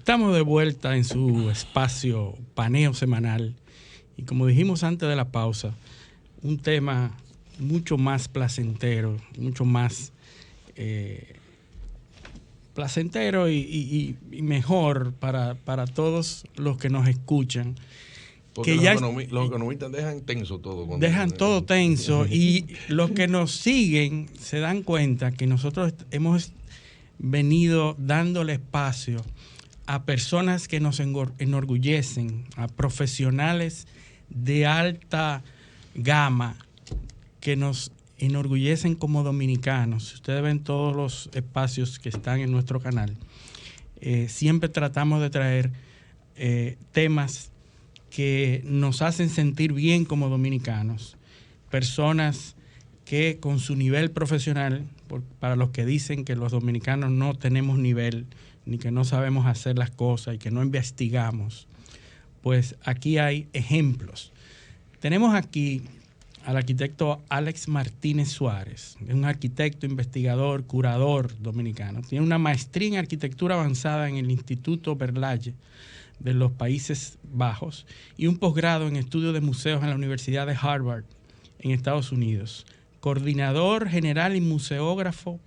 Estamos de vuelta en su espacio Paneo Semanal y como dijimos antes de la pausa, un tema mucho más placentero, mucho más placentero y mejor para todos los que nos escuchan. Porque los economistas dejan tenso todo. Dejan todo tenso y los que nos siguen se dan cuenta que nosotros hemos venido dándole espacio a personas que nos enorgullecen, a profesionales de alta gama que nos enorgullecen como dominicanos. Ustedes ven todos los espacios que están en nuestro canal. Siempre tratamos de traer temas que nos hacen sentir bien como dominicanos. Personas que con su nivel profesional, para los que dicen que los dominicanos no tenemos nivel, ni que no sabemos hacer las cosas y que no investigamos, pues aquí hay ejemplos. Tenemos aquí al arquitecto Alex Martínez Suárez, es un arquitecto, investigador, curador dominicano. Tiene una maestría en arquitectura avanzada en el Instituto Berlage de los Países Bajos y un posgrado en estudios de museos en la Universidad de Harvard en Estados Unidos. Coordinador general y museógrafo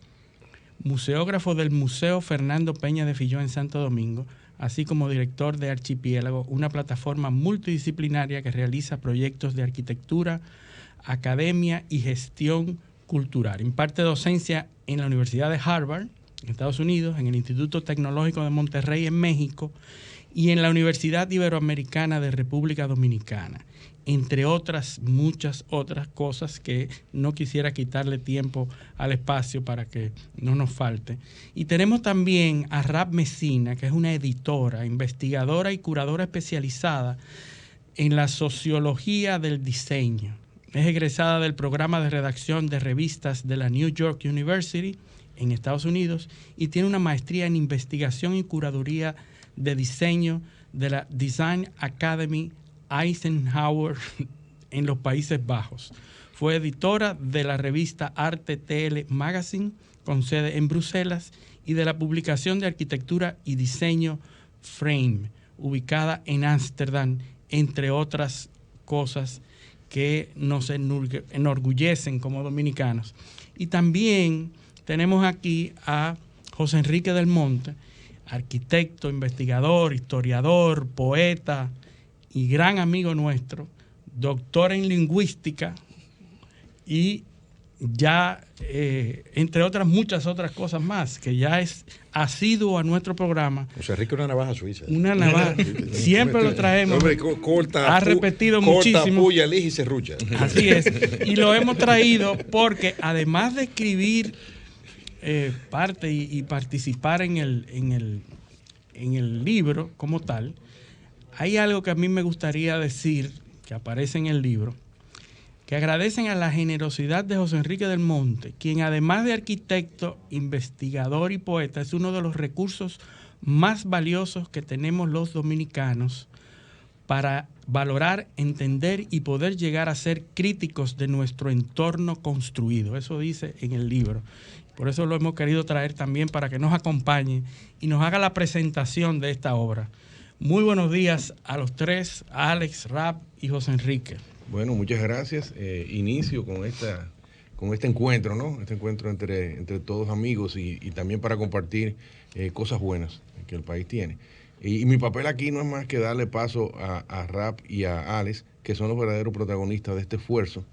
del Museo Fernando Peña de Filló en Santo Domingo, así como director de Archipiélago, una plataforma multidisciplinaria que realiza proyectos de arquitectura, academia y gestión cultural. Imparte docencia en la Universidad de Harvard, en Estados Unidos, en el Instituto Tecnológico de Monterrey, en México, y en la Universidad Iberoamericana de República Dominicana, entre otras, muchas otras cosas que no quisiera quitarle tiempo al espacio para que no nos falte. Y tenemos también a Rap Mesina, que es una editora, investigadora y curadora especializada en la sociología del diseño. Es egresada del programa de redacción de revistas de la New York University en Estados Unidos y tiene una maestría en investigación y curaduría de diseño de la Design Academy Eisenhower en los Países Bajos. Fue editora de la revista Arte TL Magazine con sede en Bruselas y de la publicación de arquitectura y diseño Frame, ubicada en Ámsterdam, entre otras cosas que nos enorgullecen como dominicanos. Y también tenemos aquí a José Enrique del Monte, arquitecto, investigador, historiador, poeta y gran amigo nuestro, doctor en lingüística y ya, entre otras muchas otras cosas más, que ya es asiduo a nuestro programa. José Enrique, una navaja suiza. Una navaja, siempre lo traemos. Hombre, ha repetido muchísimo. Corta, puya, elige y serrucha. Así es, y lo hemos traído porque además de escribir parte y participar en el libro como tal, hay algo que a mí me gustaría decir, que aparece en el libro, que agradecen a la generosidad de José Enrique del Monte, quien además de arquitecto, investigador y poeta, es uno de los recursos más valiosos que tenemos los dominicanos para valorar, entender y poder llegar a ser críticos de nuestro entorno construido. Eso dice en el libro. Por eso lo hemos querido traer también para que nos acompañe y nos haga la presentación de esta obra. Muy buenos días a los tres, a Alex, Rap y José Enrique. Bueno, muchas gracias. Inicio con este encuentro, ¿no? Este encuentro entre todos amigos y también para compartir cosas buenas que el país tiene. Y mi papel aquí no es más que darle paso a Rap y a Alex, que son los verdaderos protagonistas de este esfuerzo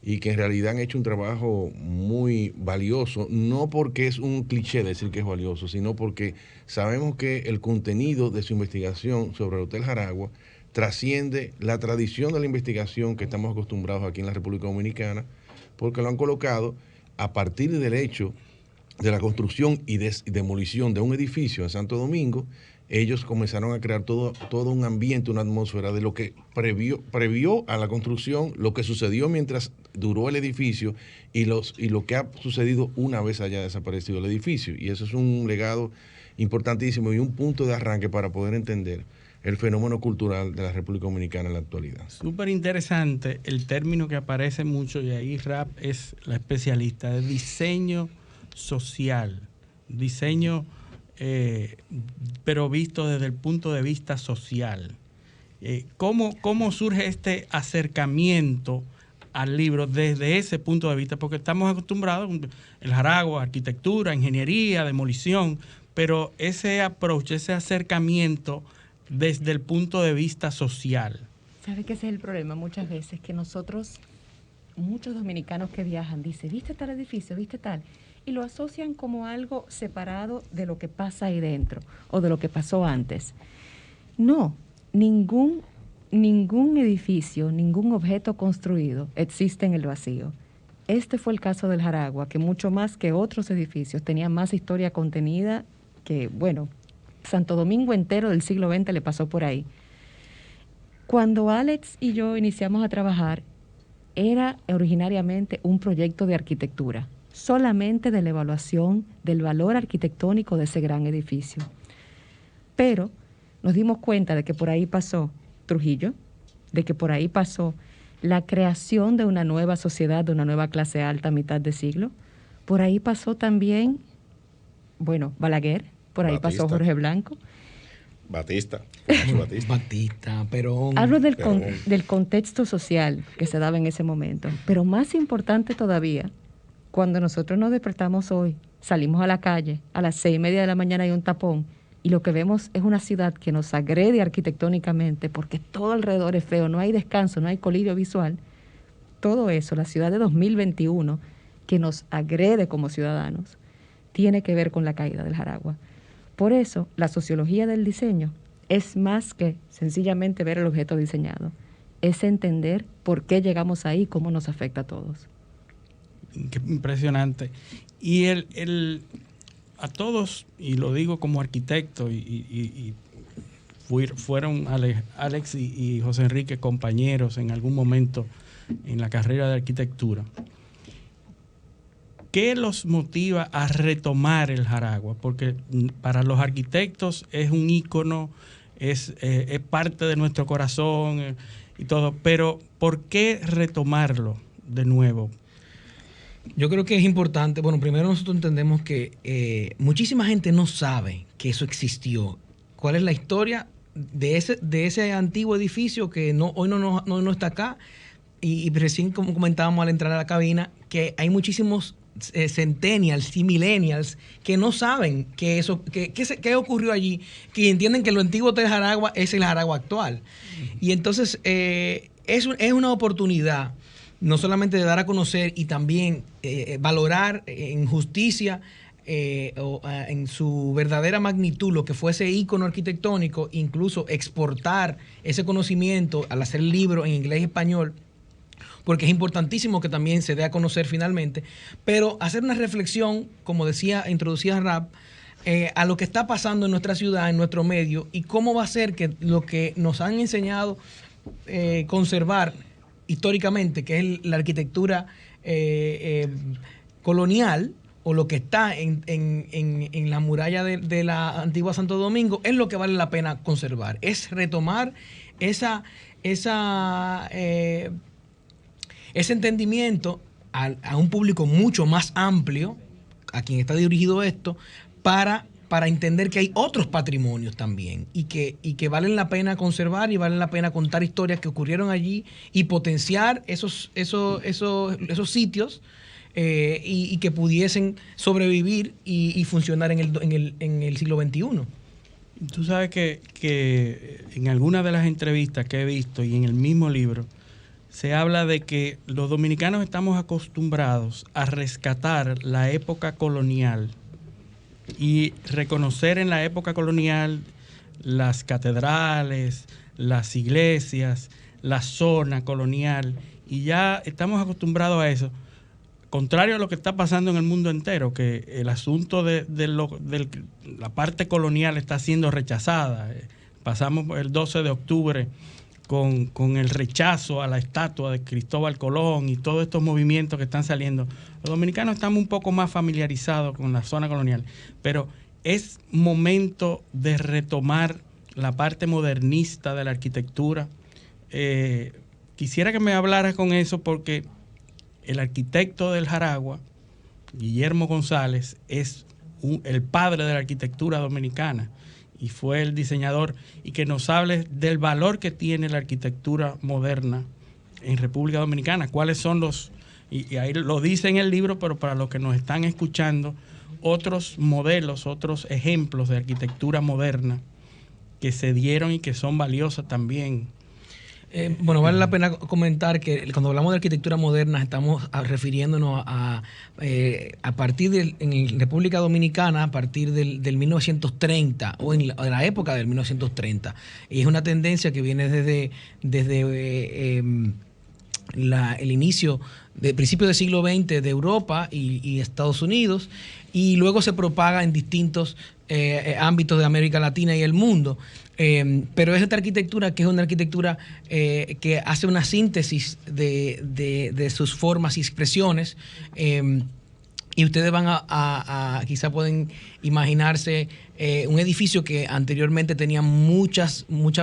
y que en realidad han hecho un trabajo muy valioso, no porque es un cliché decir que es valioso, sino porque sabemos que el contenido de su investigación sobre el Hotel Jaragua trasciende la tradición de la investigación que estamos acostumbrados aquí en la República Dominicana, porque lo han colocado a partir del hecho de la construcción y demolición de un edificio en Santo Domingo. Ellos comenzaron a crear todo un ambiente, una atmósfera de lo que previó a la construcción, lo que sucedió mientras duró el edificio y lo que ha sucedido una vez haya desaparecido el edificio. Y eso es un legado importantísimo y un punto de arranque para poder entender el fenómeno cultural de la República Dominicana en la actualidad. Súper interesante el término que aparece mucho, y ahí Rap es la especialista de diseño social, diseño pero visto desde el punto de vista social. ¿Cómo surge este acercamiento al libro desde ese punto de vista? Porque estamos acostumbrados, el Jaragua, arquitectura, ingeniería, demolición, pero ese approach, ese acercamiento desde el punto de vista social. ¿Sabe que ese es el problema muchas veces? Que nosotros, muchos dominicanos que viajan, dicen, ¿viste tal edificio? ¿Viste tal? Y lo asocian como algo separado de lo que pasa ahí dentro o de lo que pasó antes. No, ningún edificio, ningún objeto construido existe en el vacío. Este fue el caso del Jaragua, que mucho más que otros edificios tenía más historia contenida que, bueno, Santo Domingo entero del siglo XX le pasó por ahí. Cuando Alex y yo iniciamos a trabajar, era originariamente un proyecto de arquitectura, solamente de la evaluación del valor arquitectónico de ese gran edificio. Pero nos dimos cuenta de que por ahí pasó Trujillo, de que por ahí pasó la creación de una nueva sociedad, de una nueva clase alta a mitad de siglo. Por ahí pasó también, bueno, Balaguer, por ahí pasó Jorge Blanco. Batista. Perón. Hablo del contexto social que se daba en ese momento. Pero más importante todavía, cuando nosotros nos despertamos hoy, salimos a la calle, a las 6:30 de la mañana hay un tapón, y lo que vemos es una ciudad que nos agrede arquitectónicamente porque todo alrededor es feo, no hay descanso, no hay colirio visual. Todo eso, la ciudad de 2021, que nos agrede como ciudadanos, tiene que ver con la caída del Jaragua. Por eso, la sociología del diseño es más que sencillamente ver el objeto diseñado. Es entender por qué llegamos ahí y cómo nos afecta a todos. Qué impresionante. Y a todos, y lo digo como arquitecto, fueron Alex y José Enrique compañeros en algún momento en la carrera de arquitectura. ¿Qué los motiva a retomar el Jaragua? Porque para los arquitectos es un ícono, es parte de nuestro corazón y todo, pero ¿por qué retomarlo de nuevo? Yo creo que es importante. Bueno, primero nosotros entendemos que muchísima gente no sabe que eso existió. ¿Cuál es la historia de ese antiguo edificio que hoy no está acá? Y recién, como comentábamos al entrar a la cabina, que hay muchísimos centennials y millennials que no saben qué ocurrió allí, que entienden que lo antiguo del Jaragua es el Jaragua actual. Y entonces es una oportunidad no solamente de dar a conocer y también valorar en justicia en su verdadera magnitud lo que fue ese ícono arquitectónico, incluso exportar ese conocimiento al hacer libros en inglés y español, porque es importantísimo que también se dé a conocer finalmente, pero hacer una reflexión, como introducía Rap, a lo que está pasando en nuestra ciudad, en nuestro medio, y cómo va a ser que lo que nos han enseñado conservar históricamente, que es la arquitectura colonial, o lo que está en la muralla de la antigua Santo Domingo, es lo que vale la pena conservar. Es retomar ese entendimiento a un público mucho más amplio, a quien está dirigido esto, para entender que hay otros patrimonios también y que valen la pena conservar y valen la pena contar historias que ocurrieron allí y potenciar esos sitios y que pudiesen sobrevivir y funcionar en el siglo XXI. Tú sabes que en algunas de las entrevistas que he visto y en el mismo libro se habla de que los dominicanos estamos acostumbrados a rescatar la época colonial y reconocer en la época colonial las catedrales, las iglesias, la zona colonial, y ya estamos acostumbrados a eso. Contrario a lo que está pasando en el mundo entero, que el asunto de la parte colonial está siendo rechazada. Pasamos el 12 de octubre con el rechazo a la estatua de Cristóbal Colón y todos estos movimientos que están saliendo. Los dominicanos estamos un poco más familiarizados con la zona colonial, pero es momento de retomar la parte modernista de la arquitectura. Quisiera que me hablaras con eso, porque el arquitecto del Jaragua, Guillermo González, es el padre de la arquitectura dominicana y fue el diseñador, y que nos hable del valor que tiene la arquitectura moderna en República Dominicana. ¿Cuáles son los, y ahí lo dice en el libro, pero para los que nos están escuchando, otros modelos, otros ejemplos de arquitectura moderna que se dieron y que son valiosas también? Bueno, vale la pena comentar que cuando hablamos de arquitectura moderna estamos refiriéndonos a partir en República Dominicana, a partir del 1930 o en la época del 1930. Y es una tendencia que viene desde el inicio del principio del siglo XX de Europa y Estados Unidos, y luego se propaga en distintos ámbitos de América Latina y el mundo. Pero es esta arquitectura que es una arquitectura que hace una síntesis de sus formas y expresiones. Y ustedes van quizá pueden imaginarse un edificio que anteriormente tenía mucha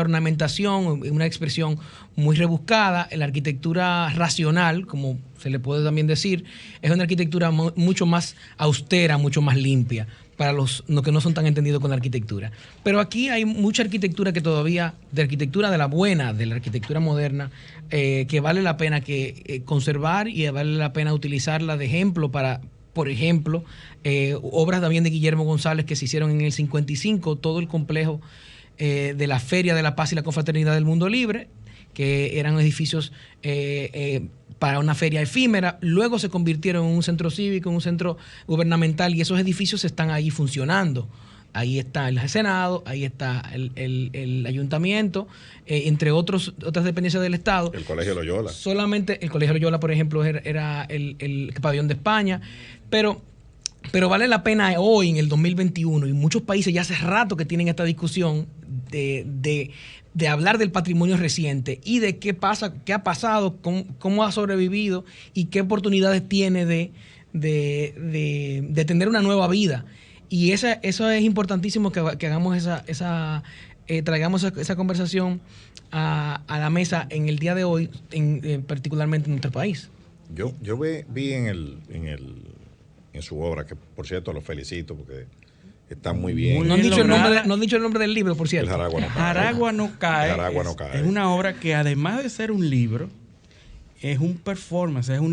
ornamentación, una expresión muy rebuscada. La arquitectura racional, como se le puede también decir, es una arquitectura mucho más austera, mucho más limpia, para los que no son tan entendidos con la arquitectura. Pero aquí hay mucha arquitectura que todavía, de arquitectura de la buena, de la arquitectura moderna, que vale la pena conservar y vale la pena utilizarla de ejemplo para, por ejemplo, obras también de Guillermo González que se hicieron en el 55, todo el complejo de la Feria de la Paz y la Confraternidad del Mundo Libre, que eran edificios para una feria efímera. Luego se convirtieron en un centro cívico, en un centro gubernamental, y esos edificios están ahí funcionando. Ahí está el Senado, ahí está el Ayuntamiento, entre otras dependencias del Estado. El Colegio Loyola. Solamente el Colegio Loyola, por ejemplo, era el pabellón de España. Pero vale la pena hoy, en el 2021, y muchos países ya hace rato que tienen esta discusión de hablar del patrimonio reciente y de qué ha pasado, cómo ha sobrevivido y qué oportunidades tiene de tener una nueva vida. Y eso es importantísimo que hagamos traigamos esa conversación a la mesa en el día de hoy, particularmente en nuestro país. Yo vi en su obra, que por cierto lo felicito porque está muy bien. No han dicho el nombre del libro, por cierto. El Jaragua no cae. Jaragua no cae. Jaragua no cae. Es una obra que, además de ser un libro, es un performance, es como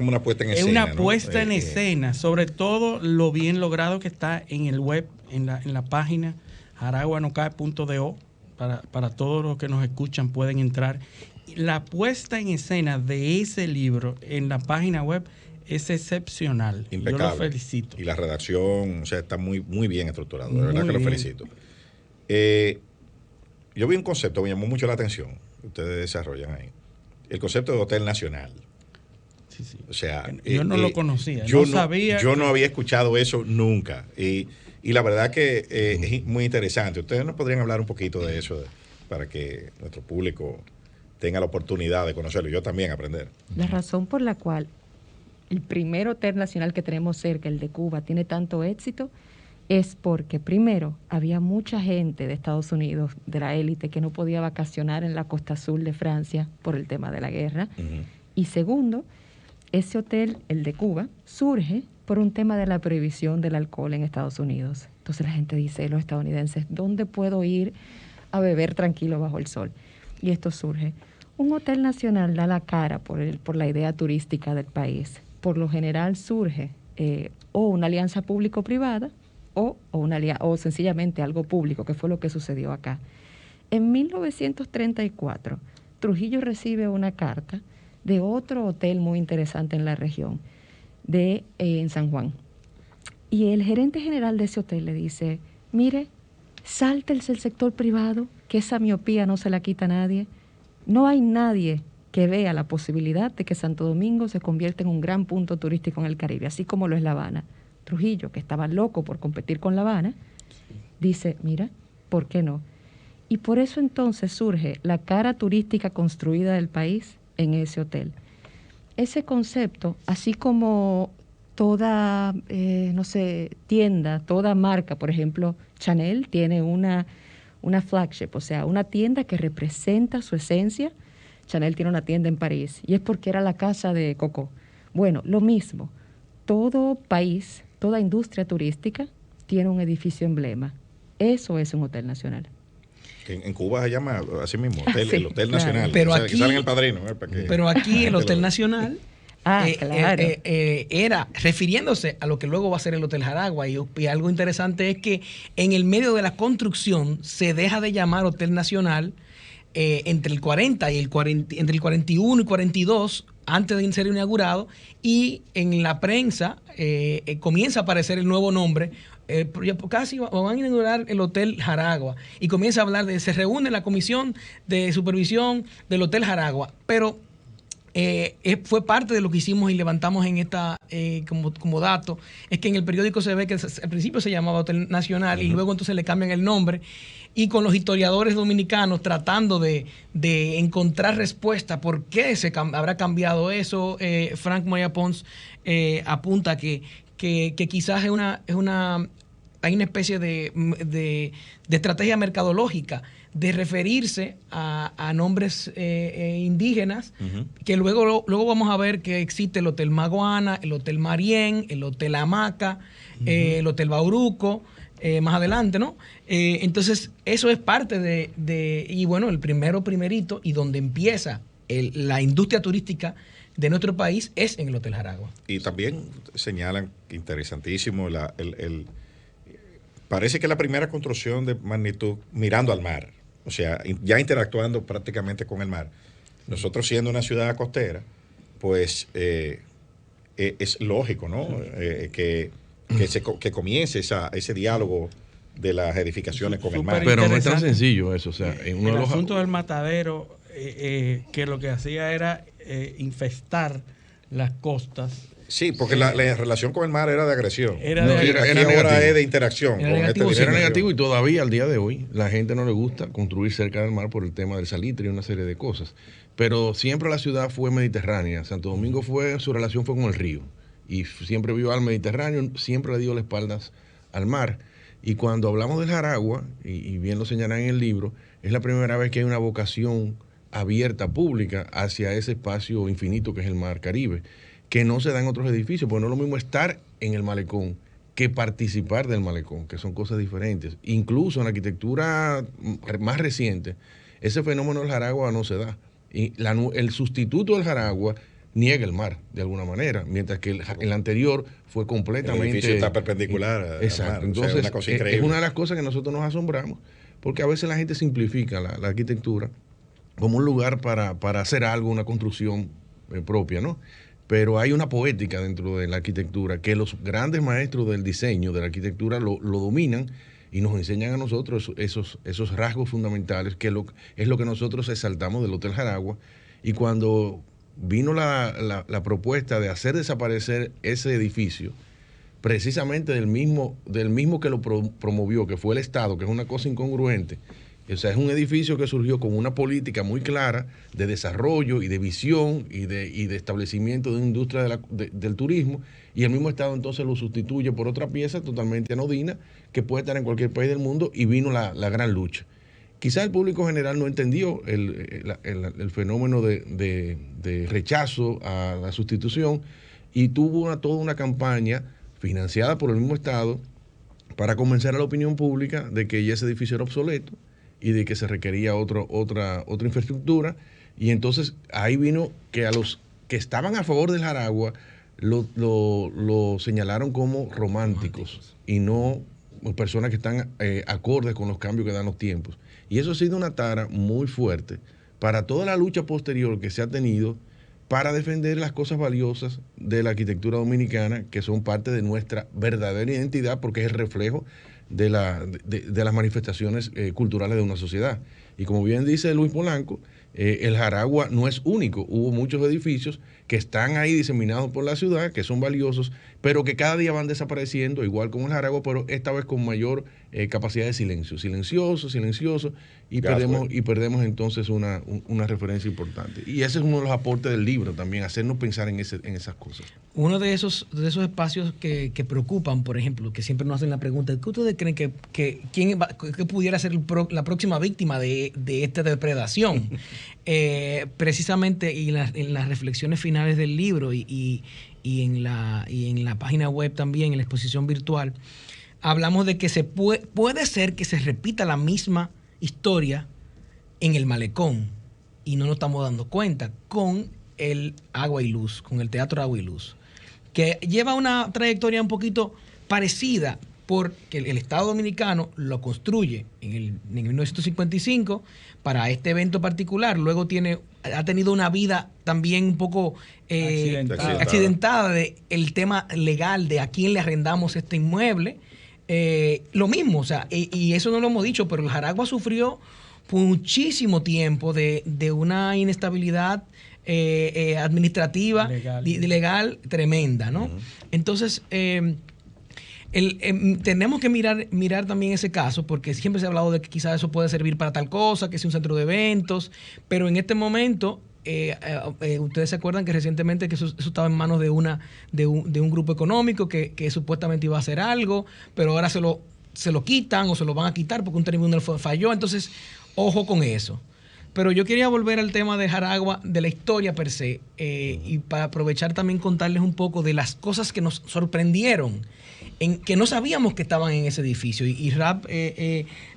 una puesta en escena. Es una puesta en escena, sobre todo lo bien logrado que está en el web, en la página jaraguanocae.do. Para todos los que nos escuchan pueden entrar. La puesta en escena de ese libro en la página web es excepcional. Impecable. Yo lo felicito. Y la redacción, o sea, está muy, muy bien estructurado. De Muy verdad que lo bien. felicito. Yo vi un concepto que me llamó mucho la atención, que ustedes desarrollan ahí. El concepto de Hotel Nacional. Sí, sí. O sea, yo no lo conocía. Yo sabía. No había escuchado eso nunca. Y la verdad que es muy interesante. Ustedes nos podrían hablar un poquito de eso para que nuestro público tenga la oportunidad de conocerlo y yo también aprender. La razón por la cual el primer hotel nacional que tenemos cerca, el de Cuba, tiene tanto éxito es porque, primero, había mucha gente de Estados Unidos, de la élite, que no podía vacacionar en la costa azul de Francia por el tema de la guerra. Uh-huh. Y segundo, ese hotel, el de Cuba, surge por un tema de la prohibición del alcohol en Estados Unidos. Entonces la gente dice, los estadounidenses, ¿dónde puedo ir a beber tranquilo bajo el sol? Y esto surge. Un hotel nacional da la cara por la idea turística del país. Por lo general surge o una alianza público-privada o sencillamente algo público, que fue lo que sucedió acá. En 1934, Trujillo recibe una carta de otro hotel muy interesante en la región, en San Juan. Y el gerente general de ese hotel le dice, mire, sáltese el sector privado, que esa miopía no se la quita a nadie. No hay nadie que vea la posibilidad de que Santo Domingo se convierta en un gran punto turístico en el Caribe, así como lo es La Habana. Trujillo, que estaba loco por competir con La Habana, dice, mira, ¿por qué no? Y por eso entonces surge la cara turística construida del país en ese hotel. Ese concepto, así como toda, tienda, toda marca, por ejemplo, Chanel tiene una flagship, o sea, una tienda que representa su esencia. Chanel tiene una tienda en París y es porque era la casa de Coco. Bueno, lo mismo. todo país, toda industria turística tiene un edificio emblema. Eso es un hotel nacional. En Cuba se llama así mismo, Sí, el Hotel claro. Nacional. Pero Que aquí- sale en El Padrino. Pero aquí el Hotel Nacional Claro. era refiriéndose a lo que luego va a ser el Hotel Jaragua. Y algo interesante es que en el medio de la construcción se deja de llamar Hotel Nacional entre el 40 y entre el 41 y 42 antes de ser inaugurado, y en la prensa comienza a aparecer el nuevo nombre. Casi van a inaugurar el Hotel Jaragua y comienza a hablar se reúne la comisión de supervisión del Hotel Jaragua, pero fue parte de lo que hicimos y levantamos en esta como dato, es que en el periódico se ve que al principio se llamaba Hotel Nacional y luego entonces le cambian el nombre, y con los historiadores dominicanos tratando de encontrar respuesta por qué habrá cambiado eso. Frank Moya Pons apunta que quizás hay una especie de estrategia mercadológica de referirse a nombres indígenas, que luego vamos a ver que existe el Hotel Maguana, el Hotel Marién, el Hotel Hamaca, el Hotel Bauruco, más adelante, ¿no? Entonces, eso es parte y bueno, el primerito, y donde empieza la industria turística de nuestro país es en el Hotel Jaragua. Y también señalan, interesantísimo, parece que la primera construcción de magnitud mirando al mar, o sea, ya interactuando prácticamente con el mar. Nosotros siendo una ciudad costera, pues es lógico, ¿no? Que comience ese diálogo de las edificaciones con el mar. Pero no es tan Interesante. sencillo eso. O sea, en uno El de los asunto del matadero, que lo que hacía era infestar las costas. Sí, porque la relación con el mar era de agresión. Era No, de- era Aquí negativo. ahora es de interacción. Era con negativo, este sí. Era diseño. negativo, y todavía al día de hoy la gente no le gusta construir cerca del mar por el tema del salitre y una serie de cosas. Pero siempre la ciudad fue mediterránea. Santo Domingo su relación fue con el río. Y siempre vio al Mediterráneo, siempre le dio las espaldas al mar. Y cuando hablamos del Jaragua, y bien lo señalan en el libro, es la primera vez que hay una vocación abierta, pública, hacia ese espacio infinito que es el mar Caribe, que no se da en otros edificios, porque no es lo mismo estar en el malecón que participar del malecón, que son cosas diferentes. Incluso en la arquitectura más reciente, ese fenómeno del Jaragua no se da. Y el sustituto del Jaragua niega el mar, de alguna manera, mientras que el anterior fue completamente... El edificio está perpendicular al Exacto. mar, o sea, Entonces, una cosa es increíble. una de las cosas que nosotros nos asombramos, porque a veces la gente simplifica la arquitectura como un lugar para hacer algo, una construcción propia, ¿no? Pero hay una poética dentro de la arquitectura que los grandes maestros del diseño, de la arquitectura, lo dominan y nos enseñan a nosotros esos rasgos fundamentales, que es lo que nosotros exaltamos del Hotel Jaragua. Y cuando vino la propuesta de hacer desaparecer ese edificio, precisamente del mismo que lo promovió, que fue el Estado, que es una cosa incongruente. O sea, es un edificio que surgió con una política muy clara de desarrollo y de visión y de establecimiento de una industria del turismo, y el mismo Estado entonces lo sustituye por otra pieza totalmente anodina que puede estar en cualquier país del mundo, y vino la gran lucha. Quizá el público general no entendió el fenómeno de rechazo a la sustitución, y tuvo toda una campaña financiada por el mismo Estado para convencer a la opinión pública de que ya ese edificio era obsoleto y de que se requería otra infraestructura. Y entonces ahí vino que a los que estaban a favor del Jaragua lo señalaron como románticos y no personas que están acordes con los cambios que dan los tiempos. Y eso ha sido una tara muy fuerte para toda la lucha posterior que se ha tenido para defender las cosas valiosas de la arquitectura dominicana, que son parte de nuestra verdadera identidad, porque es el reflejo de las manifestaciones culturales de una sociedad. Y como bien dice Luis Polanco, el Jaragua no es único. Hubo muchos edificios que están ahí diseminados por la ciudad, que son valiosos, pero que cada día van desapareciendo, igual como el Jaragua, pero esta vez con mayor capacidad de silencio. Silencioso, y perdemos entonces una referencia importante. Y ese es uno de los aportes del libro también, hacernos pensar en esas cosas. Uno de esos espacios que preocupan, por ejemplo, que siempre nos hacen la pregunta, ¿qué ustedes creen que que pudiera ser la próxima víctima de esta depredación? Precisamente, y en las reflexiones finales del libro y y en la página web también, en la exposición virtual, hablamos de que puede ser que se repita la misma historia en el malecón y no nos estamos dando cuenta con el Agua y Luz, con el Teatro Agua y Luz, que lleva una trayectoria un poquito parecida porque el Estado Dominicano lo construye en 1955 para este evento particular. Luego ha tenido una vida también un poco accidentada de el tema legal de a quién le arrendamos este inmueble. Lo mismo, o sea, y eso no lo hemos dicho, pero el Jaragua sufrió muchísimo tiempo de una inestabilidad administrativa, legal tremenda, ¿no? Entonces, tenemos que mirar también ese caso, porque siempre se ha hablado de que quizás eso puede servir para tal cosa, que es un centro de eventos, pero en este momento, ustedes se acuerdan que recientemente que eso estaba en manos de un grupo económico que supuestamente iba a hacer algo, pero ahora se lo quitan o se lo van a quitar porque un tribunal falló. Entonces, ojo con eso. Pero yo quería volver al tema de Jaragua, de la historia per se, y para aprovechar también contarles un poco de las cosas que nos sorprendieron, que no sabíamos que estaban en ese edificio. Y Rap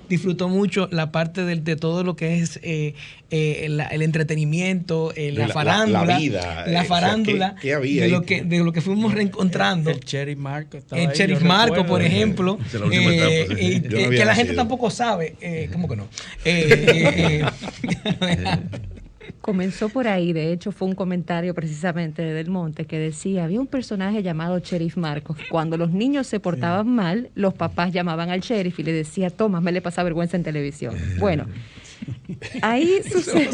disfrutó mucho la parte de todo lo que es el entretenimiento, la farándula, la vida, la farándula, o sea, ¿qué había de lo que fuimos reencontrando. El Sheriff Marco estaba el ahí, Sheriff Marco, por ejemplo, Esa es la última etapa, sí. que la gente tampoco sabe, ¿cómo que no? Comenzó por ahí, de hecho fue un comentario precisamente de Del Monte que decía, había un personaje llamado Sheriff Marcos. Cuando los niños se portaban mal, los papás llamaban al sheriff y le decía, Tomás, me le pasa vergüenza en televisión. Bueno, ahí sucede.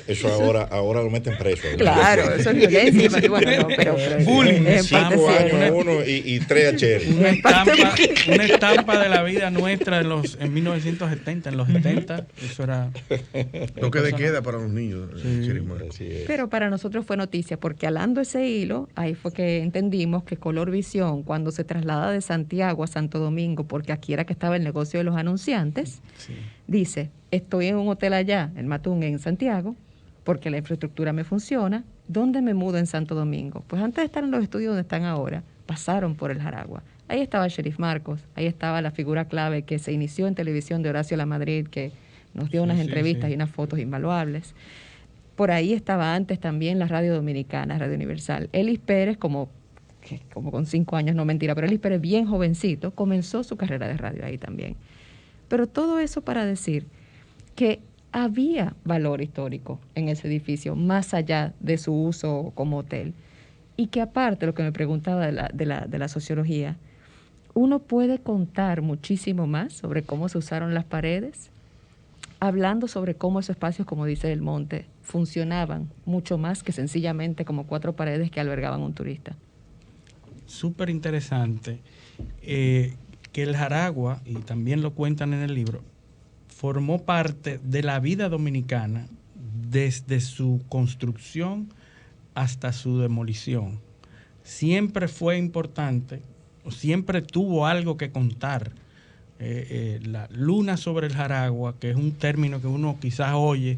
Eso ahora lo meten preso. Claro, eso es violencia. Bueno, no, pero bullying. 5 años uno y 3 a sheriff. Una estampa de la vida nuestra en 1970, en los 70, eso era... Toque de queda para los niños. Pero para nosotros fue noticia, porque alando ese hilo, ahí fue que entendimos que Color Visión, cuando se traslada de Santiago a Santo Domingo, porque aquí era que estaba el negocio de los anunciantes, dice, estoy en un hotel allá, en Matún, en Santiago, porque la infraestructura me funciona. ¿Dónde me mudo en Santo Domingo? Pues antes de estar en los estudios donde están ahora, pasaron por el Jaragua. Ahí estaba el Sheriff Marcos, ahí estaba la figura clave que se inició en televisión de Horacio Lamadrid, que nos dio unas entrevistas y unas fotos invaluables. Por ahí estaba antes también la radio dominicana, Radio Universal. Elis Pérez, como con 5 años, no mentira, pero Elis Pérez, bien jovencito, comenzó su carrera de radio ahí también. Pero todo eso para decir que había valor histórico en ese edificio, más allá de su uso como hotel. Y que aparte, lo que me preguntaba de la sociología, uno puede contar muchísimo más sobre cómo se usaron las paredes, hablando sobre cómo esos espacios, como dice Del Monte, funcionaban mucho más que sencillamente como 4 paredes que albergaban un turista. Súper interesante que el Jaragua, y también lo cuentan en el libro, formó parte de la vida dominicana desde su construcción hasta su demolición. Siempre fue importante, siempre tuvo algo que contar. La luna sobre el Jaragua, que es un término que uno quizás oye,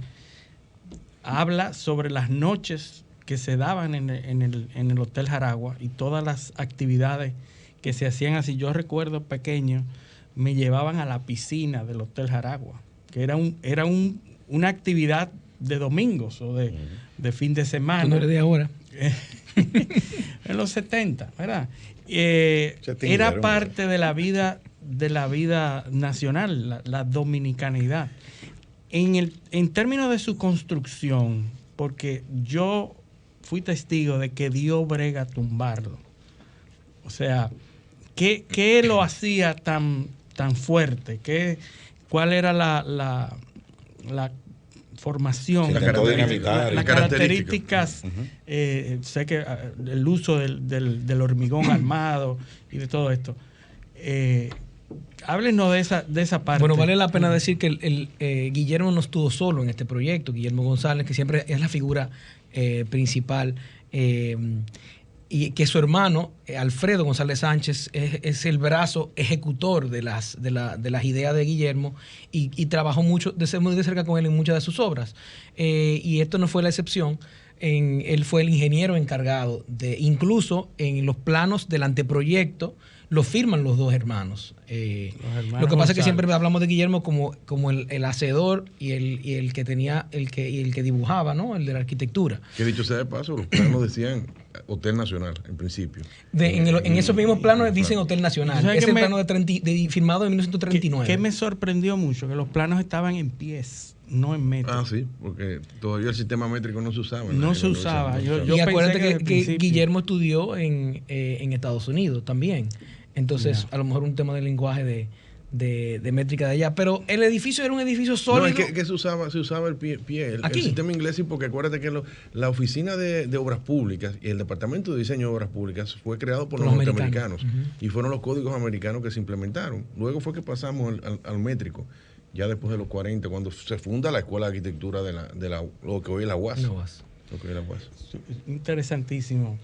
habla sobre las noches que se daban en el Hotel Jaragua y todas las actividades que se hacían así. Yo recuerdo pequeño, me llevaban a la piscina del Hotel Jaragua, que era una actividad de domingos o de fin de semana. ¿Tú no eres de ahora? En los 70, ¿verdad? Era parte de la vida nacional, la dominicanidad. En términos de su construcción, porque yo fui testigo de que dio brega tumbarlo. O sea, ¿qué lo hacía tan fuerte? ¿Cuál era la formación? Las características. Sé que el uso del hormigón armado y de todo esto. Háblenos de esa parte. Bueno, vale la pena decir que Guillermo no estuvo solo en este proyecto. Guillermo González, que siempre es la figura principal, y que su hermano, Alfredo González Sánchez, es el brazo ejecutor de las ideas de Guillermo y trabajó muy de cerca con él en muchas de sus obras. Y esto no fue la excepción. él fue el ingeniero encargado de, incluso en los planos del anteproyecto, lo firman los dos hermanos. Lo que pasa es que siempre hablamos de Guillermo como el hacedor y el que tenía, el que dibujaba, ¿no? El de la arquitectura. Que dicho sea de paso, los planos decían Hotel Nacional, en principio. En esos mismos planos dicen Hotel Nacional. ¿Sabes Es qué el plano firmado en 1939. Que me sorprendió mucho, que los planos estaban en pies, no en metros. Ah, sí, porque todavía el sistema métrico no se usaba. No se usaba. Y acuérdate que Guillermo estudió en Estados Unidos también. Entonces, a lo mejor un tema de lenguaje de métrica de allá. Pero el edificio era un edificio sólido. No, es que se usaba el pie el sistema inglés, porque acuérdate que la oficina de obras públicas y el departamento de diseño de obras públicas fue creado por los norteamericanos. Y fueron los códigos americanos que se implementaron. Luego fue que pasamos al métrico, ya después de los 40, cuando se funda la Escuela de Arquitectura de lo que hoy es la UAS. Lo que hoy es la UAS. Interesantísimo.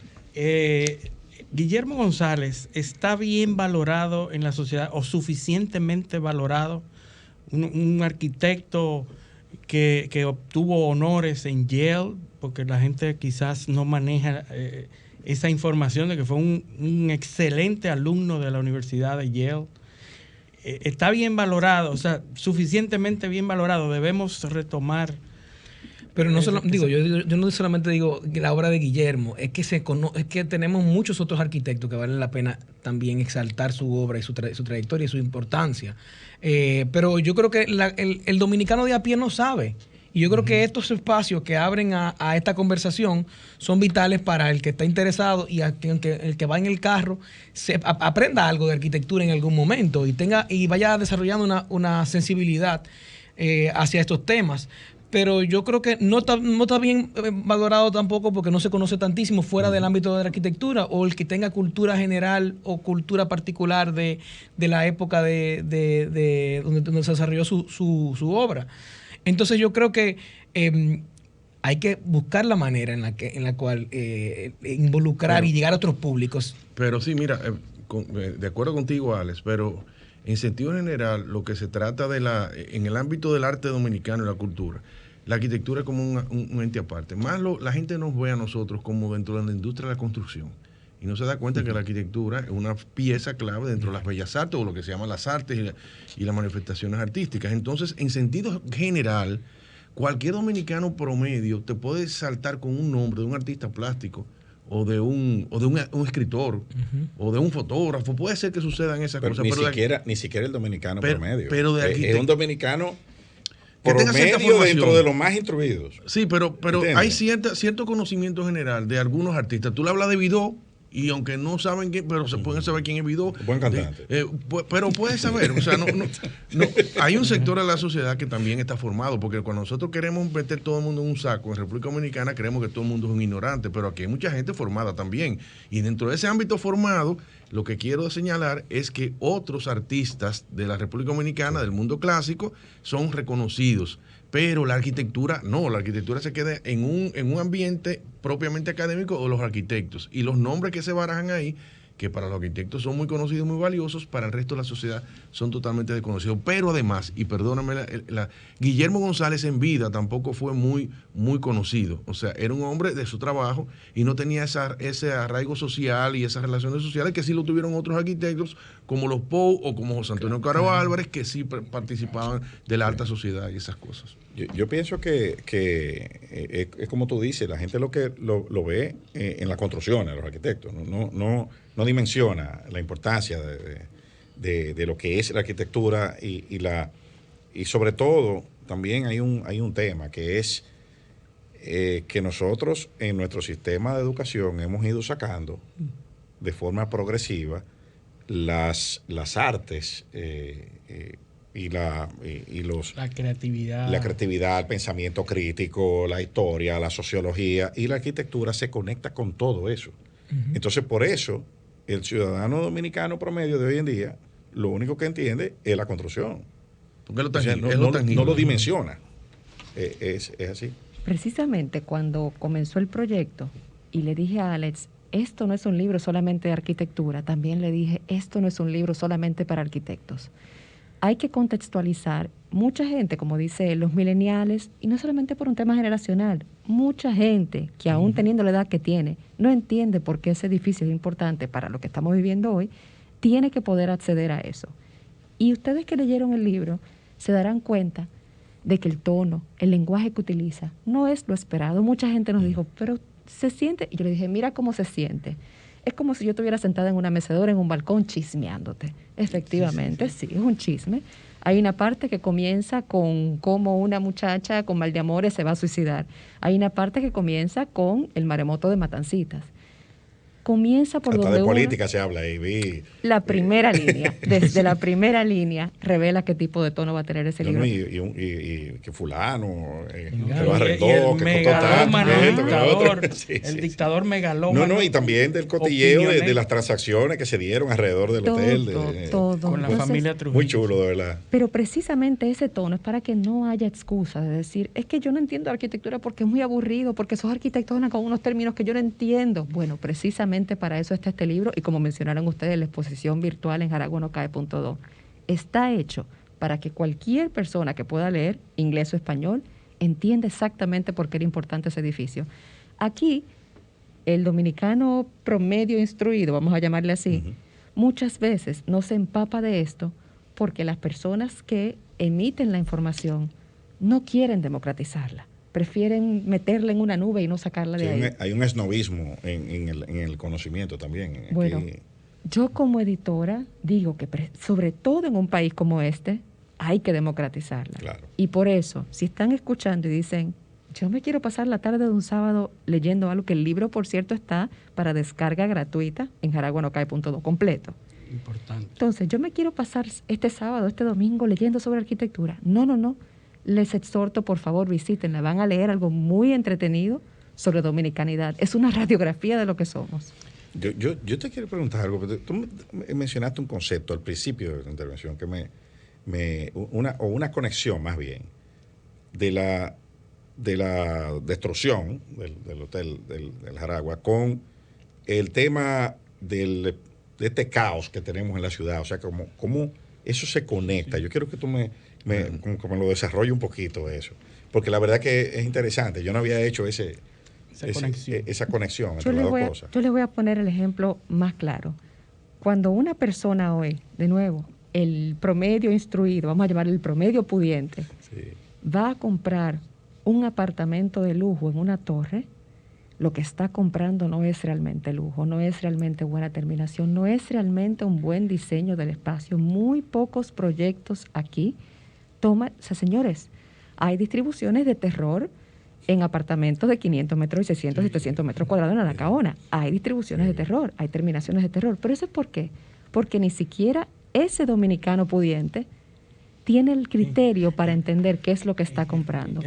Guillermo González está bien valorado en la sociedad o suficientemente valorado. Un arquitecto que obtuvo honores en Yale, porque la gente quizás no maneja esa información de que fue un excelente alumno de la Universidad de Yale. Está bien valorado, o sea, suficientemente bien valorado. Debemos retomar. Pero no solo, yo no solamente digo la obra de Guillermo, es que es que tenemos muchos otros arquitectos que valen la pena también exaltar su obra y su trayectoria y su importancia. Pero yo creo que el dominicano de a pie no sabe. Y yo creo que estos espacios que abren a esta conversación son vitales para el que está interesado y el que va en el carro aprenda algo de arquitectura en algún momento y vaya desarrollando una sensibilidad hacia estos temas. Pero yo creo que no está bien valorado tampoco porque no se conoce tantísimo fuera del ámbito de la arquitectura, o el que tenga cultura general o cultura particular de la época donde se desarrolló su obra. Entonces yo creo que hay que buscar la manera en la cual involucrar y llegar a otros públicos. Pero sí, mira, de acuerdo contigo, Alex, pero en sentido general, lo que se trata en el ámbito del arte dominicano y la cultura, la arquitectura es como un ente aparte. Más la gente nos ve a nosotros como dentro de la industria de la construcción. Y no se da cuenta que la arquitectura es una pieza clave dentro de las bellas artes, o lo que se llama las artes y las manifestaciones artísticas. Entonces, en sentido general, cualquier dominicano promedio te puede saltar con un nombre de un artista plástico o de un escritor o de un fotógrafo. Puede ser que sucedan esas cosas. Ni siquiera el dominicano promedio. Pero es un dominicano promedio dentro de los más instruidos. Sí, pero hay cierto conocimiento general de algunos artistas. Tú le hablas de Vidó, y aunque no saben quién, pero se pueden saber quién es Vidó. Buen cantante. Pero puedes saber, o sea, no, hay un sector de la sociedad que también está formado, porque cuando nosotros queremos meter todo el mundo en un saco, en República Dominicana creemos que todo el mundo es un ignorante, pero aquí hay mucha gente formada también. Y dentro de ese ámbito formado, lo que quiero señalar es que otros artistas de la República Dominicana, del mundo clásico, son reconocidos. Pero la arquitectura no, la arquitectura se queda en un ambiente propiamente académico de los arquitectos. Y los nombres que se barajan ahí, que para los arquitectos son muy conocidos y muy valiosos, para el resto de la sociedad son totalmente desconocidos. Pero además, y perdóname, Guillermo González en vida tampoco fue muy conocido. O sea, era un hombre de su trabajo y no tenía ese arraigo social y esas relaciones sociales que sí lo tuvieron otros arquitectos como los Pou o como José Antonio Caro Álvarez, que sí participaban de la alta sociedad y esas cosas. Yo pienso que es como tú dices, la gente lo ve en las construcciones, los arquitectos, no dimensiona la importancia de lo que es la arquitectura y sobre todo también hay un tema que es que nosotros en nuestro sistema de educación hemos ido sacando de forma progresiva las artes la creatividad, el pensamiento crítico, la historia, la sociología, y la arquitectura se conecta con todo eso. Uh-huh. Entonces, por eso, el ciudadano dominicano promedio de hoy en día, lo único que entiende es la construcción. Porque no lo dimensiona. Es así. Precisamente cuando comenzó el proyecto y le dije a Alex, esto no es un libro solamente de arquitectura, también le dije, esto no es un libro solamente para arquitectos. hay que contextualizar. Mucha gente, como dice él, los millennials, y no solamente por un tema generacional, mucha gente que aún teniendo la edad que tiene, no entiende por qué ese edificio es importante para lo que estamos viviendo hoy, tiene que poder acceder a eso. Y ustedes que leyeron el libro se darán cuenta de que el tono, el lenguaje que utiliza, no es lo esperado. Mucha gente nos dijo, pero se siente, y yo le dije, mira cómo se siente. Es como si yo estuviera sentada en una mecedora, en un balcón, chismeándote. Efectivamente, sí, es un chisme. Hay una parte que comienza con cómo una muchacha con mal de amores se va a suicidar. Hay una parte que comienza con el maremoto de Matancitas. Comienza por hasta donde de política se habla ahí. La primera línea, desde la primera línea, revela qué tipo de tono va a tener ese libro. Y que fulano, que Y lo arrendó, que costó tanto. El dictador megalómano. Y también del cotilleo de las transacciones que se dieron alrededor del hotel. Todo. Con la familia Trujillo. Muy chulo, de verdad. Pero precisamente ese tono es para que no haya excusa de decir, es que yo no entiendo arquitectura porque es muy aburrido, porque esos arquitectos andan con unos términos que yo no entiendo. Bueno, precisamente para eso está este libro, y como mencionaron ustedes, la exposición virtual en jaraguanocae.do. Está hecho para que cualquier persona que pueda leer inglés o español entienda exactamente por qué era importante ese edificio. Aquí, el dominicano promedio instruido, vamos a llamarle así, muchas veces no se empapa de esto porque las personas que emiten la información no quieren democratizarla. Prefieren meterla en una nube y no sacarla de ahí. Hay un esnovismo en el conocimiento también. Bueno, yo como editora digo que sobre todo en un país como este hay que democratizarla. Claro. Y por eso, si están escuchando y dicen, yo me quiero pasar la tarde de un sábado leyendo algo, que el libro, por cierto, está para descarga gratuita en jaraguanocae.do completo. Importante. Entonces, yo me quiero pasar este sábado, este domingo leyendo sobre arquitectura. No. Les exhorto, por favor, visítenla. Van a leer algo muy entretenido sobre dominicanidad. Es una radiografía de lo que somos. Yo te quiero preguntar algo. Tú mencionaste un concepto al principio de tu intervención que una conexión más bien de la destrucción del hotel del Jaragua con el tema de este caos que tenemos en la ciudad. O sea, cómo eso se conecta. Yo quiero que tú me lo desarrolle un poquito eso, porque la verdad que es interesante. Yo no había hecho esa conexión entre las dos cosas. Yo les voy a poner el ejemplo más claro. Cuando una persona hoy, de nuevo, el promedio instruido, vamos a llamar el promedio pudiente, va a comprar un apartamento de lujo en una torre, lo que está comprando no es realmente lujo, no es realmente buena terminación, no es realmente un buen diseño del espacio. Muy pocos proyectos aquí señores, hay distribuciones de terror en apartamentos de 500 metros y 600 y 700 metros cuadrados en Anacaona. Hay distribuciones de terror, hay terminaciones de terror. ¿Pero eso es por qué? Porque ni siquiera ese dominicano pudiente tiene el criterio para entender qué es lo que está comprando.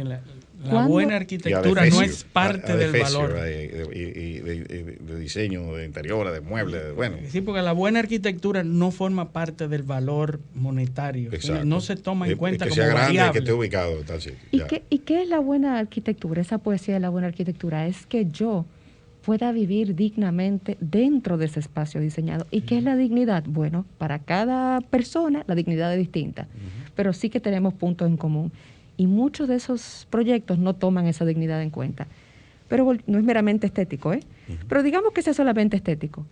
La buena arquitectura no es parte del valor. De diseño, de interiores, de muebles. Sí, porque la buena arquitectura no forma parte del valor monetario. Exacto. No se toma en cuenta que como sea grande, variable. que esté ubicado. Tal sitio. ¿Y qué es la buena arquitectura? Esa poesía de la buena arquitectura es que yo pueda vivir dignamente dentro de ese espacio diseñado. ¿Y qué es la dignidad? Bueno, para cada persona la dignidad es distinta, pero sí que tenemos puntos en común. Y muchos de esos proyectos no toman esa dignidad en cuenta. Pero no es meramente estético, ¿eh? Pero digamos que sea solamente estético.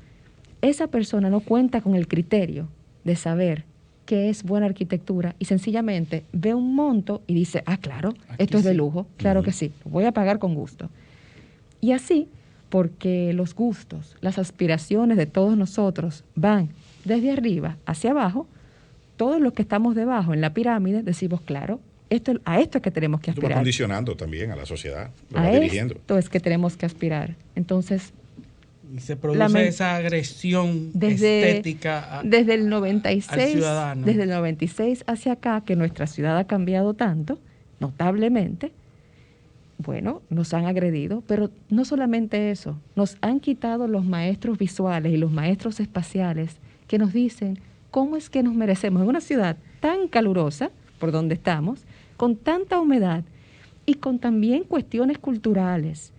Esa persona no cuenta con el criterio de saber qué es buena arquitectura y sencillamente ve un monto y dice, claro, esto es de lujo, claro que sí, lo voy a pagar con gusto. Y así, porque los gustos, las aspiraciones de todos nosotros van desde arriba hacia abajo, todos los que estamos debajo en la pirámide decimos, claro, a esto es que tenemos que aspirar. Estamos condicionando también a la sociedad, lo va a dirigiendo. Esto es que tenemos que aspirar. Entonces, y se produce esa agresión estética desde el 96, al ciudadano. Desde el 96 hacia acá, que nuestra ciudad ha cambiado tanto, notablemente, bueno, nos han agredido, pero no solamente eso, nos han quitado los maestros visuales y los maestros espaciales que nos dicen cómo es que nos merecemos en una ciudad tan calurosa, por donde estamos, con tanta humedad y con también cuestiones culturales.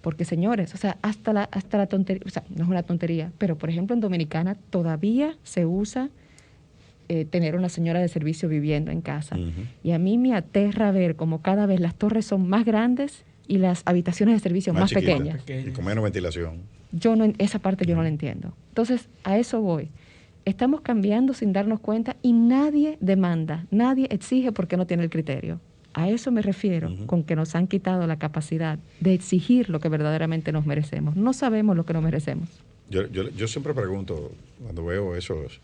Porque, señores, o sea, hasta la tontería, o sea, no es una tontería, pero por ejemplo en Dominicana todavía se usa tener una señora de servicio viviendo en casa. Y a mí me aterra ver como cada vez las torres son más grandes y las habitaciones de servicio más pequeñas. Y con menos ventilación. Esa parte yo no la entiendo. Entonces, a eso voy. Estamos cambiando sin darnos cuenta y nadie demanda, nadie exige porque no tiene el criterio. A eso me refiero, con que nos han quitado la capacidad de exigir lo que verdaderamente nos merecemos. No sabemos lo que nos merecemos. Yo siempre pregunto, cuando veo esos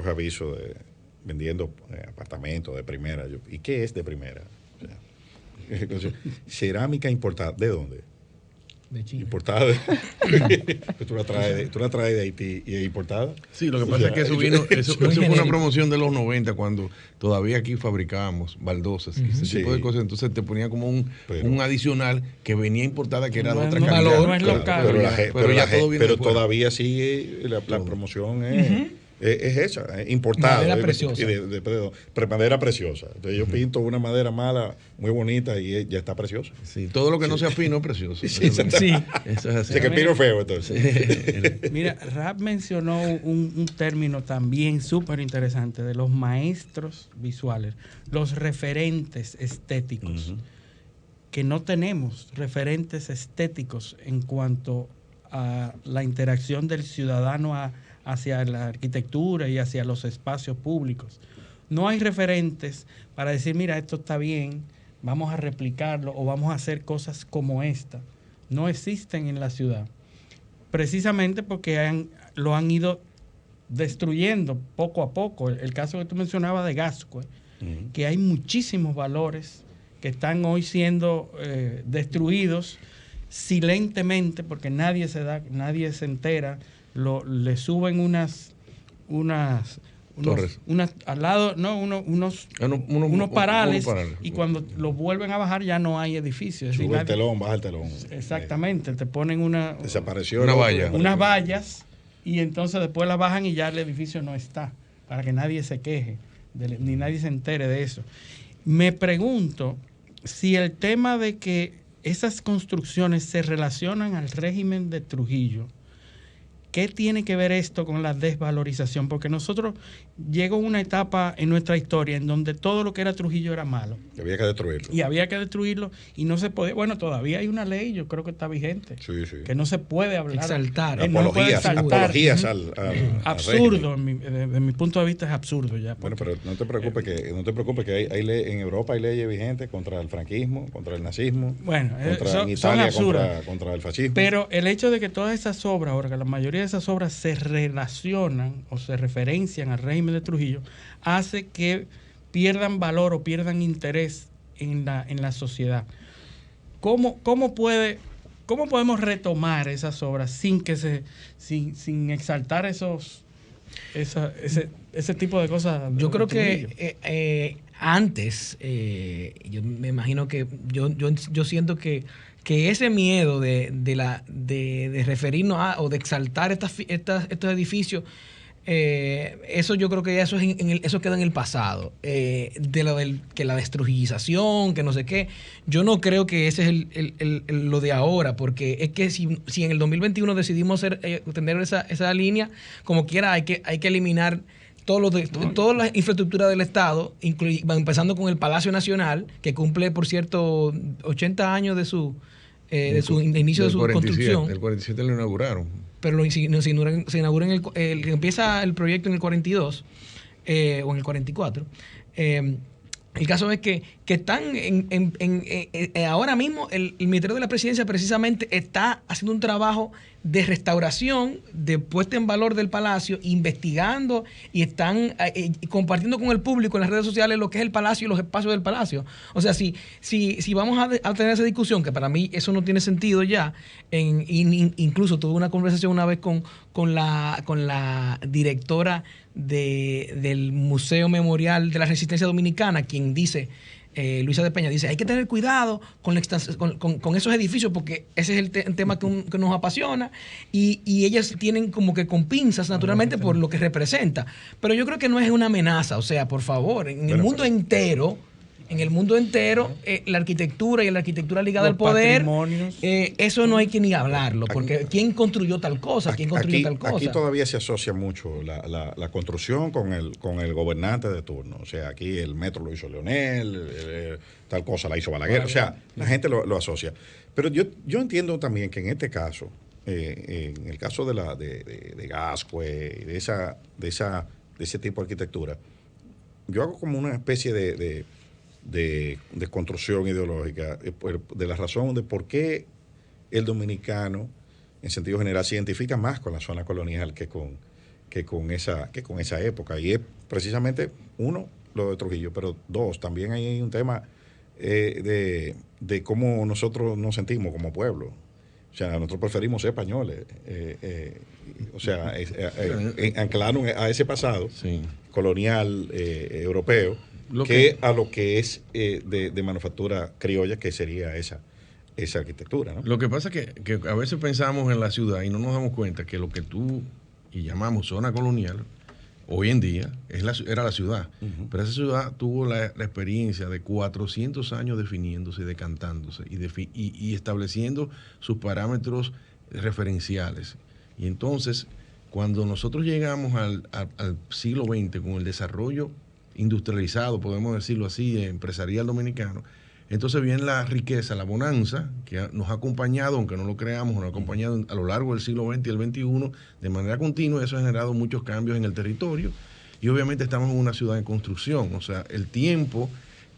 avisos de vendiendo apartamentos de primera, ¿y qué es de primera? O sea, entonces, cerámica importada, ¿de dónde? De China. Importada. ¿Tú la traes de Haití y es importada? Sí, lo que pasa es que eso fue una promoción de los 90 cuando todavía aquí fabricábamos baldosas y ese tipo de cosas. Entonces te ponía como un adicional que venía importada que era de otra calidad. No es local. Pero todavía sigue la promoción es esa, importada. Madera preciosa. Madera preciosa. Entonces yo pinto una madera mala, muy bonita y ya está preciosa. Sí, todo lo que no sea fino es precioso. Sí. Eso es así. Que pino feo entonces. Mira, Rap mencionó un término también súper interesante de los maestros visuales, los referentes estéticos, que no tenemos referentes estéticos en cuanto a la interacción del ciudadano hacia la arquitectura y hacia los espacios públicos. No hay referentes para decir, mira, esto está bien, vamos a replicarlo o vamos a hacer cosas como esta. No existen en la ciudad. Precisamente porque lo han ido destruyendo poco a poco. El caso que tú mencionabas de Gascue, que hay muchísimos valores que están hoy siendo destruidos silentemente porque nadie se entera. Le suben unos al lado, unos parales, y cuando los vuelven a bajar ya no hay edificios. Sube el telón, baja el telón. Exactamente, te ponen desapareció unas vallas y entonces después las bajan y ya el edificio no está, para que nadie se queje, ni nadie se entere de eso. Me pregunto si el tema de que esas construcciones se relacionan al régimen de Trujillo, ¿qué tiene que ver esto con la desvalorización? Porque nosotros llegó una etapa en nuestra historia en donde todo lo que era Trujillo era malo. Y había que destruirlo. Y había que destruirlo y no se podía. Bueno, todavía hay una ley, yo creo que está vigente, que no se puede hablar. Exaltar. Apologías al absurdo, desde mi punto de vista es absurdo ya. Bueno, pero no te preocupes que hay en Europa hay leyes vigentes contra el franquismo, contra el nazismo, en Italia contra el fascismo. Pero el hecho de que todas esas obras, Orga, la mayoría de esas obras se relacionan o se referencian al régimen de Trujillo, hace que pierdan valor o pierdan interés en la sociedad. ¿Cómo podemos retomar esas obras sin exaltar ese tipo de cosas? Yo creo que antes, yo me imagino que yo siento que ese miedo de referirnos a o de exaltar estos edificios, eso yo creo que ya eso queda en el pasado. Que la destrujización, que no sé qué. Yo no creo que ese es lo de ahora, porque es que si en el 2021 decidimos tener esa línea, como quiera hay que eliminar toda la infraestructura del Estado, empezando con el Palacio Nacional, que cumple, por cierto, 80 años de inicio de su construcción. El 47 lo inauguraron. Pero se inaugura empieza el proyecto en el 42 o en el 44. El caso es que están ahora mismo el Ministerio de la Presidencia precisamente está haciendo un trabajo de restauración, de puesta en valor del Palacio, investigando y están compartiendo con el público en las redes sociales lo que es el Palacio y los espacios del Palacio. O sea, si vamos a tener esa discusión, que para mí eso no tiene sentido ya, incluso tuve una conversación una vez con la directora del Museo Memorial de la Resistencia Dominicana, quien dice, Luisa de Peña, dice, hay que tener cuidado con esos edificios porque ese es el tema que nos apasiona y ellas tienen como que con pinzas naturalmente por lo que representa. Pero yo creo que no es una amenaza, o sea, por favor, en el mundo entero En el mundo entero, la arquitectura y la arquitectura ligada Los al poder, patrimonios. eso no hay que ni hablarlo, porque ¿quién construyó tal cosa? ¿Quién construyó tal cosa? Aquí todavía se asocia mucho la construcción con el gobernante de turno. O sea, aquí el metro lo hizo Leonel, tal cosa la hizo Balaguer. O sea, la gente lo asocia. Pero yo entiendo también que en este caso, en el caso de Gascue y de ese tipo de arquitectura, yo hago como una especie de construcción ideológica de la razón de por qué el dominicano en sentido general se identifica más con la zona colonial que con esa época, y es precisamente uno, lo de Trujillo, pero dos, también hay un tema de cómo nosotros nos sentimos como pueblo. O sea, nosotros preferimos ser españoles, anclarnos a ese pasado colonial europeo, a lo que es de manufactura criolla, que sería esa arquitectura, ¿no? Lo que pasa es que a veces pensamos en la ciudad y no nos damos cuenta que lo que tú y llamamos zona colonial, hoy en día era la ciudad. Uh-huh. Pero esa ciudad tuvo la experiencia de 400 años definiéndose, decantándose y estableciendo sus parámetros referenciales. Y entonces, cuando nosotros llegamos al siglo XX con el desarrollo industrializado, podemos decirlo así, empresarial dominicano, entonces viene la riqueza, la bonanza, que nos ha acompañado, aunque no lo creamos, nos ha acompañado a lo largo del siglo XX y el XXI de manera continua. Eso ha generado muchos cambios en el territorio y obviamente estamos en una ciudad en construcción. O sea, el tiempo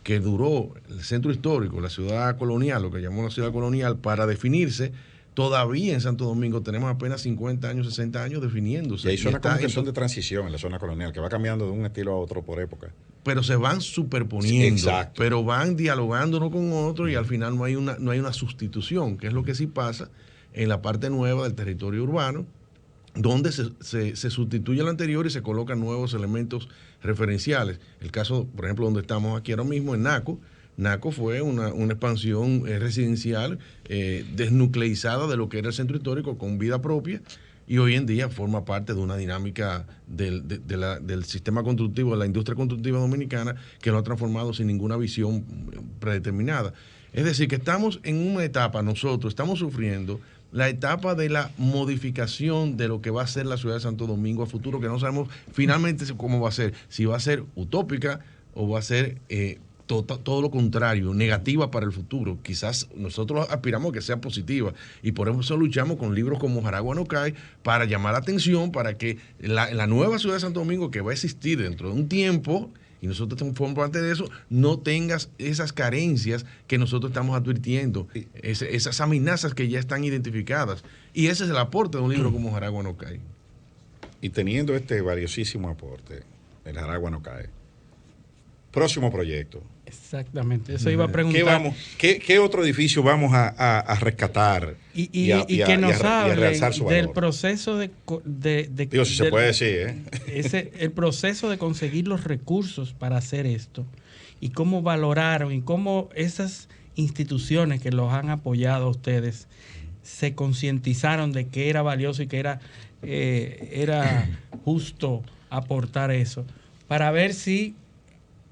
que duró el centro histórico, la ciudad colonial, lo que llamamos la ciudad colonial, para definirse, todavía en Santo Domingo tenemos apenas 50 años, 60 años definiéndose. Y hay zonas como que son de transición en la zona colonial, que va cambiando de un estilo a otro por época. Pero se van superponiendo, sí, pero van dialogando uno con otro y al final no hay una sustitución, que es lo que sí pasa en la parte nueva del territorio urbano, donde se sustituye el anterior y se colocan nuevos elementos referenciales. El caso, por ejemplo, donde estamos aquí ahora mismo, en Naco. Naco fue una expansión residencial desnucleizada de lo que era el centro histórico, con vida propia, y hoy en día forma parte de una dinámica del sistema constructivo, de la industria constructiva dominicana, que lo ha transformado sin ninguna visión predeterminada. Es decir, que estamos en una etapa, nosotros estamos sufriendo la etapa de la modificación de lo que va a ser la ciudad de Santo Domingo a futuro, que no sabemos finalmente cómo va a ser, si va a ser utópica o va a ser todo lo contrario, negativa para el futuro. Quizás nosotros aspiramos a que sea positiva y por eso luchamos con libros como Jaragua no cae, para llamar la atención, para que la nueva ciudad de Santo Domingo, que va a existir dentro de un tiempo, y nosotros formamos parte de eso, no tengas esas carencias que nosotros estamos advirtiendo, esas amenazas que ya están identificadas. Y ese es el aporte de un libro como Jaragua no cae. Y teniendo este valiosísimo aporte, el Jaragua no cae, próximo proyecto. Exactamente, eso iba a preguntar. ¿Qué otro edificio vamos a rescatar y que nos hable del proceso Digo, si se puede decir, el proceso de conseguir los recursos para hacer esto y cómo valoraron y cómo esas instituciones que los han apoyado a ustedes se concientizaron de que era valioso y que era justo aportar eso, para ver si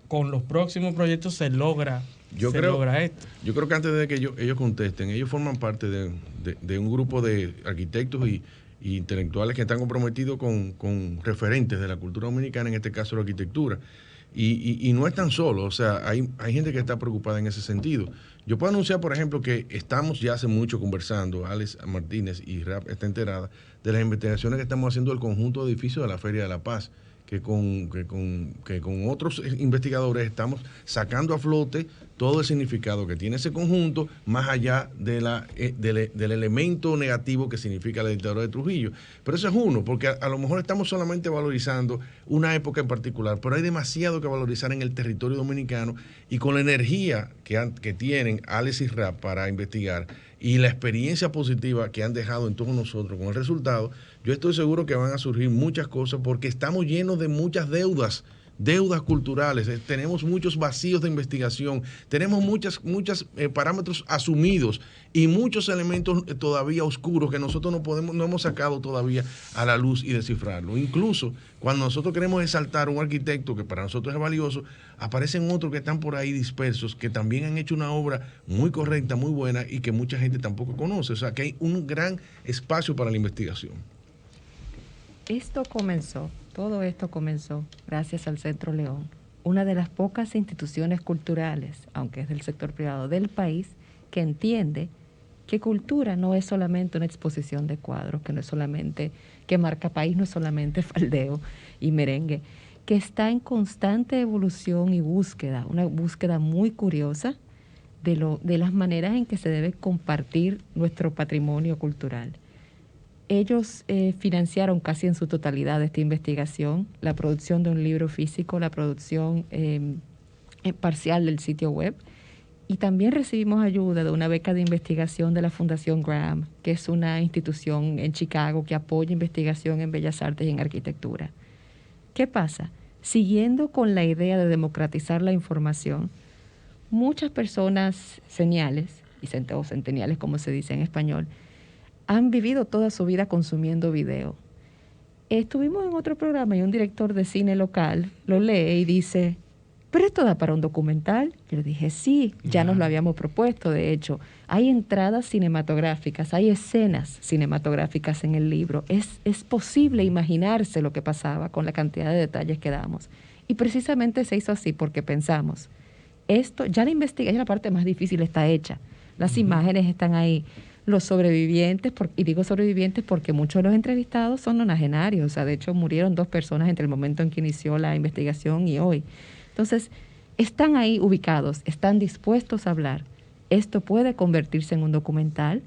con los próximos proyectos se logra esto. Yo creo que antes de que ellos contesten, ellos forman parte de un grupo de arquitectos y intelectuales que están comprometidos con referentes de la cultura dominicana, en este caso la arquitectura. Y no están solos, o sea, hay gente que está preocupada en ese sentido. Yo puedo anunciar, por ejemplo, que estamos ya hace mucho conversando, Alex Martínez y Rap está enterada de las investigaciones que estamos haciendo del conjunto de edificios de la Feria de la Paz, que con otros investigadores estamos sacando a flote todo el significado que tiene ese conjunto, más allá del elemento negativo que significa la dictadura de Trujillo. Pero eso es uno, porque a lo mejor estamos solamente valorizando una época en particular, pero hay demasiado que valorizar en el territorio dominicano, y con la energía que tienen Alex y Rap para investigar y la experiencia positiva que han dejado en todos nosotros con el resultado, yo estoy seguro que van a surgir muchas cosas, porque estamos llenos de muchas deudas deudas culturales, tenemos muchos vacíos de investigación, tenemos muchos parámetros asumidos y muchos elementos todavía oscuros que nosotros no hemos sacado todavía a la luz y descifrarlo. Incluso cuando nosotros queremos exaltar a un arquitecto que para nosotros es valioso, aparecen otros que están por ahí dispersos, que también han hecho una obra muy correcta, muy buena y que mucha gente tampoco conoce. O sea, que hay un gran espacio para la investigación. Todo esto comenzó gracias al Centro León, una de las pocas instituciones culturales, aunque es del sector privado del país, que entiende que cultura no es solamente una exposición de cuadros, que no es solamente, que marca país no es solamente faldeo y merengue, que está en constante evolución y búsqueda, una búsqueda muy curiosa de las maneras en que se debe compartir nuestro patrimonio cultural. Ellos financiaron casi en su totalidad esta investigación, la producción de un libro físico, la producción parcial del sitio web, y también recibimos ayuda de una beca de investigación de la Fundación Graham, que es una institución en Chicago que apoya investigación en bellas artes y en arquitectura. ¿Qué pasa? Siguiendo con la idea de democratizar la información, muchas personas seniales, o centeniales como se dice en español, han vivido toda su vida consumiendo video. Estuvimos en otro programa y un director de cine local lo lee y dice, ¿pero esto da para un documental? Yo le dije, sí, ya nos lo habíamos propuesto, de hecho. Hay entradas cinematográficas, hay escenas cinematográficas en el libro. Es posible imaginarse lo que pasaba con la cantidad de detalles que damos. Y precisamente se hizo así porque pensamos, esto, ya la investigación, la parte más difícil está hecha. Las imágenes están ahí. Los sobrevivientes, y digo sobrevivientes porque muchos de los entrevistados son nonagenarios. O sea, de hecho, murieron 2 personas entre el momento en que inició la investigación y hoy. Entonces, están ahí ubicados, están dispuestos a hablar. Esto puede convertirse en un documental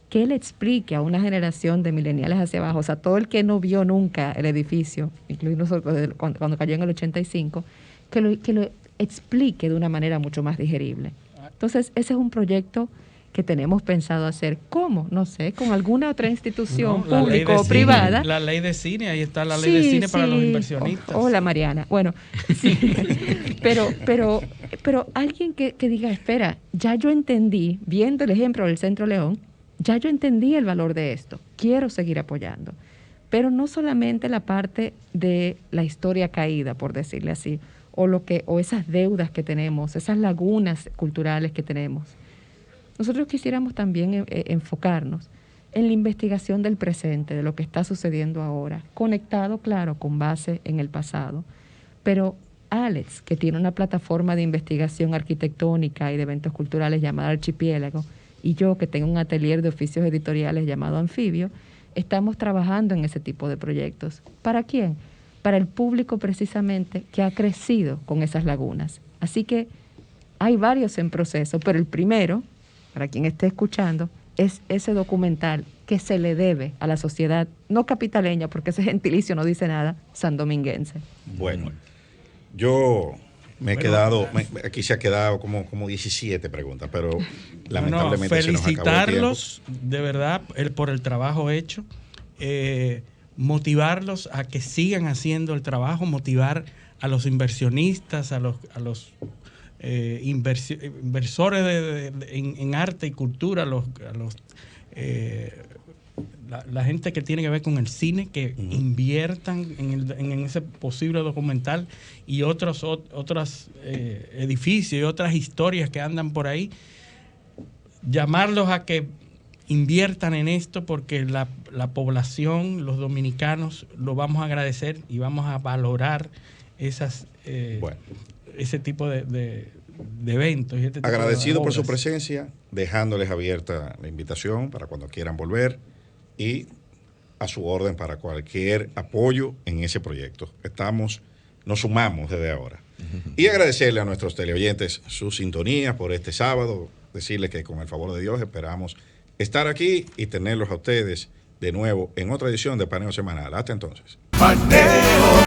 que le explique a una generación de millennials hacia abajo, o sea, todo el que no vio nunca el edificio, incluido nosotros cuando cayó en el 85, que lo explique de una manera mucho más digerible. Entonces, ese es un proyecto que tenemos pensado hacer. ¿Cómo? No sé, con alguna otra institución pública o privada. La ley de cine, ahí está la ley de cine para los inversionistas. Hola, Mariana. Bueno, sí. pero alguien que diga, espera, ya yo entendí, viendo el ejemplo del Centro León, ya yo entendí el valor de esto, quiero seguir apoyando. Pero no solamente la parte de la historia caída, por decirle así, o esas deudas que tenemos, esas lagunas culturales que tenemos. Nosotros quisiéramos también enfocarnos en la investigación del presente, de lo que está sucediendo ahora, conectado, claro, con base en el pasado. Pero Alex, que tiene una plataforma de investigación arquitectónica y de eventos culturales llamada Archipiélago, y yo, que tengo un atelier de oficios editoriales llamado Anfibio, estamos trabajando en ese tipo de proyectos. ¿Para quién? Para el público precisamente que ha crecido con esas lagunas. Así que hay varios en proceso, pero el primero, para quien esté escuchando, es ese documental que se le debe a la sociedad, no capitaleña, porque ese gentilicio no dice nada, sandominguense. Bueno, yo me he quedado, aquí se ha quedado como 17 preguntas, pero lamentablemente se nos acabó el tiempo. Felicitarlos de verdad por el trabajo hecho, motivarlos a que sigan haciendo el trabajo, motivar a los inversionistas, a los inversores en arte y cultura, la gente que tiene que ver con el cine, que inviertan en ese posible documental y otros edificios y otras historias que andan por ahí, llamarlos a que inviertan en esto, porque la población, los dominicanos, lo vamos a agradecer y vamos a valorar ese tipo de eventos. Y agradecido por su presencia, dejándoles abierta la invitación para cuando quieran volver y a su orden para cualquier apoyo en ese proyecto. Nos sumamos desde ahora. Y agradecerle a nuestros teleoyentes su sintonía por este sábado, decirles que con el favor de Dios esperamos estar aquí y tenerlos a ustedes de nuevo en otra edición de Paneo Semanal. Hasta entonces. Paneo.